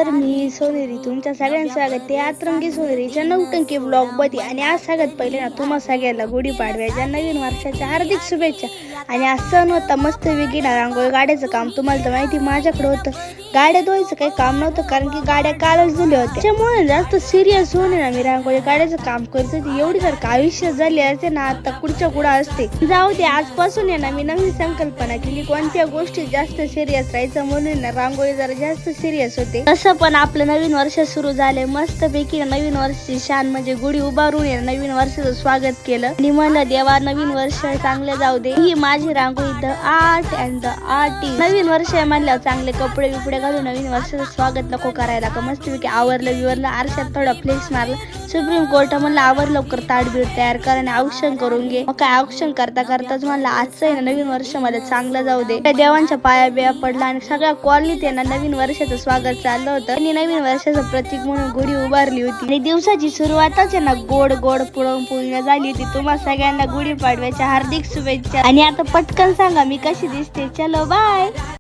नमस्कार, मी सोनेरी तुमच्या सगळ्यांचं स्वागत आहे आतरंगी सोनेरीच्या नवटंकी ब्लॉग मध्ये। आणि आज सगळ्यात पहिले ना तुम्हा सगळ्यांना गुढीपाडव्याच्या नवीन वर्षाच्या हार्दिक शुभेच्छा। आणि आज सण होता मस्त वेगळी ना रांगोळी गाड्याचं काम। तुम्हाला तर माहिती माझ्याकडे होतं, गाड्या धुवायचं काही काम नव्हतं कारण की गाड्या कालच धुल्या होत्या। त्यामुळे जास्त सिरियस होऊन ना मी रांगोळी गाड्याचं काम करत होती। एवढी सारखं आयुष्य झाले असते ना आता कुठच्या कुठं असते। जाऊ दे, आजपासून आहे ना मी नवीन संकल्पना केली, कोणत्या गोष्टी जास्त सिरियस राहायचं म्हणून ना रांगोळी जरा जास्त सिरियस होते। तसं पण आपलं नवीन वर्ष सुरू झाले मस्त पैकी। नवीन वर्षाची शान म्हणजे गुढी उभारून नवीन वर्षाचं स्वागत केलं आणि म्हणलं देवा नवीन वर्ष चांगलं जाऊ दे। ही माझी रांगोळी the art and the artist. नवीन वर्ष म्हणल्यावर चांगले कपडे बिपडे घालून नवीन वर्षाचं स्वागत नको करायला का? मस्त पैकी आवरलं विवरलं, आरशात थोडा फ्लेक्स मारला, सुप्रीम कोर्ट म्हणलं आवर लवकर ताटबीड तयार कर आणि औक्षण करून घे। मग काय औक्षण करता करताच म्हणलं आजचं आहे ना नवीन वर्षामध्ये चांगलं जाऊ दे। त्या देवांच्या पाया बिया पडला आणि सगळ्या कॉलनीत आहे ना नवीन वर्षाचं स्वागत चाललं होतं आणि नवीन वर्षाचं प्रतीक म्हणून गुढी उभारली होती। आणि दिवसाची सुरुवातच आहे ना गोड गोड पुरणपोळी झाली होती। तुम्हा सगळ्यांना गुढीपाडव्याच्या हार्दिक शुभेच्छा। आणि आता पटकन सांगा मी कशी दिसते? चलो बाय।